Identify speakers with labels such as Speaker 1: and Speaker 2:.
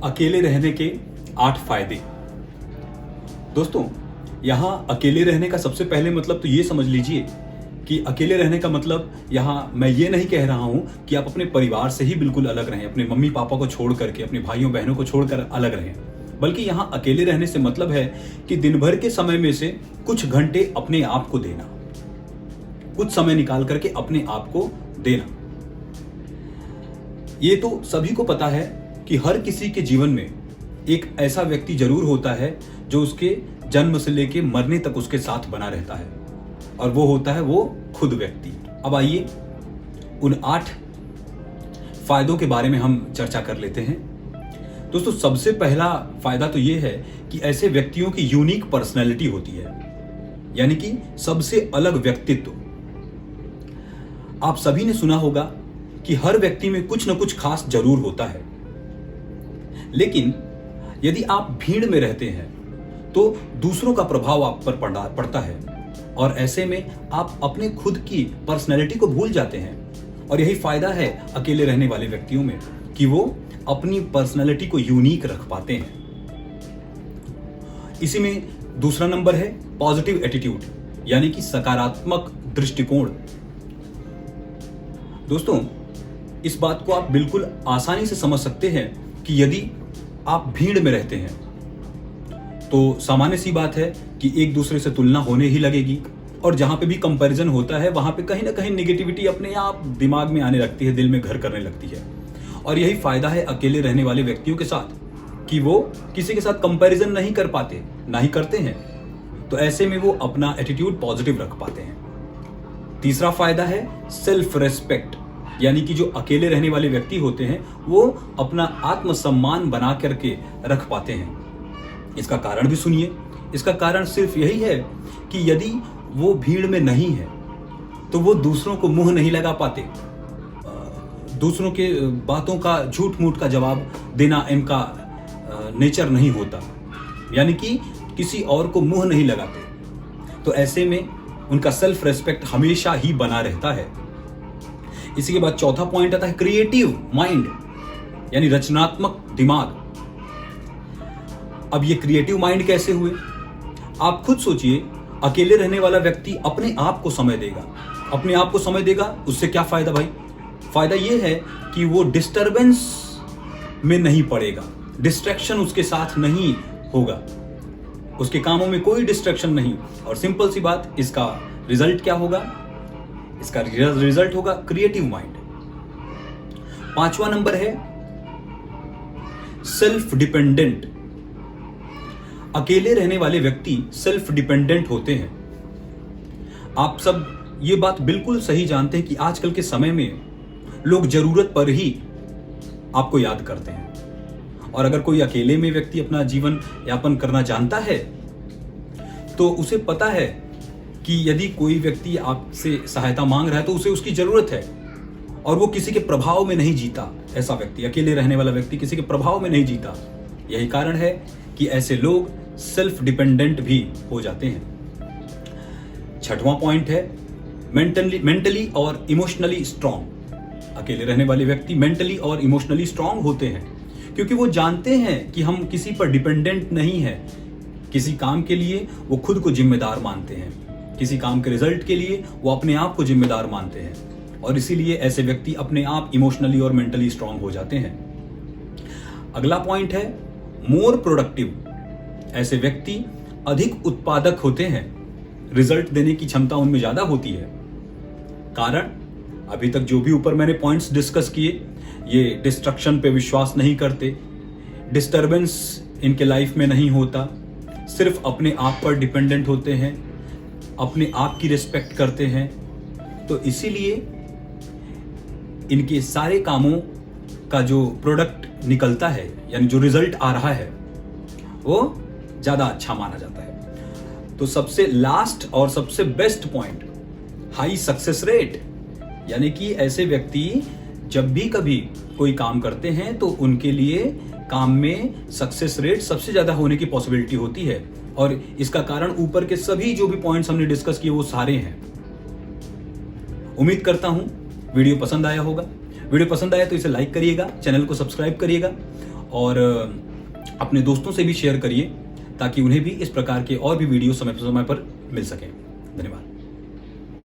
Speaker 1: अकेले रहने के 8 फायदे। दोस्तों, यहां अकेले रहने का सबसे पहले मतलब तो ये समझ लीजिए कि अकेले रहने का मतलब यहां मैं ये नहीं कह रहा हूं कि आप अपने परिवार से ही बिल्कुल अलग रहें, अपने मम्मी पापा को छोड़ करके, अपने भाइयों बहनों को छोड़कर अलग रहें, बल्कि यहां अकेले रहने से मतलब है कि दिन भर के समय में से कुछ घंटे अपने आप को देना, कुछ समय निकाल करके अपने आप को देना। ये तो सभी को पता है कि हर किसी के जीवन में एक ऐसा व्यक्ति जरूर होता है जो उसके जन्म से लेके मरने तक उसके साथ बना रहता है, और वो होता है वो खुद व्यक्ति। अब आइए उन 8 फायदों के बारे में हम चर्चा कर लेते हैं। दोस्तों, सबसे पहला फायदा तो ये है कि ऐसे व्यक्तियों की यूनिक पर्सनैलिटी होती है, यानी कि सबसे अलग व्यक्तित्व। आप सभी ने सुना होगा कि हर व्यक्ति में कुछ न कुछ खास जरूर होता है, लेकिन यदि आप भीड़ में रहते हैं तो दूसरों का प्रभाव आप पर पड़ता है, और ऐसे में आप अपने खुद की पर्सनैलिटी को भूल जाते हैं। और यही फायदा है अकेले रहने वाले व्यक्तियों में कि वो अपनी पर्सनैलिटी को यूनिक रख पाते हैं। इसी में दूसरा नंबर है पॉजिटिव एटीट्यूड, यानी कि सकारात्मक दृष्टिकोण। दोस्तों, इस बात को आप बिल्कुल आसानी से समझ सकते हैं कि यदि आप भीड़ में रहते हैं तो सामान्य सी बात है कि एक दूसरे से तुलना होने ही लगेगी, और जहां पे भी कंपैरिजन होता है वहां पे कहीं ना कहीं नेगेटिविटी अपने आप दिमाग में आने लगती है, दिल में घर करने लगती है। और यही फायदा है अकेले रहने वाले व्यक्तियों के साथ कि वो किसी के साथ कंपैरिजन नहीं कर पाते, ना ही करते हैं, तो ऐसे में वो अपना एटीट्यूड पॉजिटिव रख पाते हैं। तीसरा फायदा है सेल्फ रेस्पेक्ट, यानी कि जो अकेले रहने वाले व्यक्ति होते हैं वो अपना आत्मसम्मान बना करके रख पाते हैं। इसका कारण भी सुनिए। इसका कारण सिर्फ यही है कि यदि वो भीड़ में नहीं है तो वो दूसरों को मुंह नहीं लगा पाते, दूसरों के बातों का झूठ मूठ का जवाब देना इनका नेचर नहीं होता, यानी कि किसी और को मुंह नहीं लगाते। तो ऐसे में उनका सेल्फ रेस्पेक्ट हमेशा ही बना रहता है। इसी के बाद चौथा पॉइंट आता है क्रिएटिव माइंड, यानी रचनात्मक दिमाग। अब ये क्रिएटिव माइंड कैसे हुए? आप खुद सोचिए, अकेले रहने वाला व्यक्ति अपने आप को समय देगा। अपने आप को समय देगा, उससे क्या फायदा भाई? फायदा ये है कि वो डिस्टरबेंस में नहीं पड़ेगा, डिस्ट्रैक्शन उसके साथ नहीं होगा, उसके कामों में कोई डिस्ट्रैक्शन नहीं। और सिंपल सी बात, इसका रिजल्ट क्या होगा? इसका रिजल्ट होगा क्रिएटिव माइंड। 5वां नंबर है सेल्फ डिपेंडेंट। अकेले रहने वाले व्यक्ति सेल्फ डिपेंडेंट होते हैं। आप सब ये बात बिल्कुल सही जानते हैं कि आजकल के समय में लोग जरूरत पर ही आपको याद करते हैं, और अगर कोई अकेले में व्यक्ति अपना जीवन यापन करना जानता है तो उसे पता है कि यदि कोई व्यक्ति आपसे सहायता मांग रहा है तो उसे उसकी जरूरत है, और वो किसी के प्रभाव में नहीं जीता। ऐसा व्यक्ति, अकेले रहने वाला व्यक्ति, किसी के प्रभाव में नहीं जीता। यही कारण है कि ऐसे लोग सेल्फ डिपेंडेंट भी हो जाते हैं। 6वां पॉइंट है मेंटली और इमोशनली स्ट्रांग। अकेले रहने वाले व्यक्ति मेंटली और इमोशनली स्ट्रांग होते हैं, क्योंकि वो जानते हैं कि हम किसी पर डिपेंडेंट नहीं है। किसी काम के लिए वो खुद को जिम्मेदार मानते हैं, किसी काम के रिजल्ट के लिए वो अपने आप को जिम्मेदार मानते हैं, और इसीलिए ऐसे व्यक्ति अपने आप इमोशनली और मेंटली स्ट्रांग हो जाते हैं। अगला पॉइंट है मोर प्रोडक्टिव। ऐसे व्यक्ति अधिक उत्पादक होते हैं, रिजल्ट देने की क्षमता उनमें ज्यादा होती है। कारण, अभी तक जो भी ऊपर मैंने पॉइंट्स डिस्कस किए, ये डिस्ट्रक्शन पे विश्वास नहीं करते, डिस्टरबेंस इनके लाइफ में नहीं होता, सिर्फ अपने आप पर डिपेंडेंट होते हैं, अपने आप की रिस्पेक्ट करते हैं। तो इसीलिए इनके सारे कामों का जो प्रोडक्ट निकलता है, यानी जो रिजल्ट आ रहा है, वो ज्यादा अच्छा माना जाता है। तो सबसे लास्ट और सबसे best point, high success rate, यानी कि ऐसे व्यक्ति जब भी कभी कोई काम करते हैं तो उनके लिए काम में सक्सेस रेट सबसे ज्यादा होने की पॉसिबिलिटी होती है। और इसका कारण ऊपर के सभी जो भी पॉइंट्स हमने डिस्कस किए वो सारे हैं। उम्मीद करता हूं वीडियो पसंद आया होगा। वीडियो पसंद आया तो इसे लाइक करिएगा, चैनल को सब्सक्राइब करिएगा, और अपने दोस्तों से भी शेयर करिए ताकि उन्हें भी इस प्रकार के और भी वीडियो समय पर मिल सकें। धन्यवाद।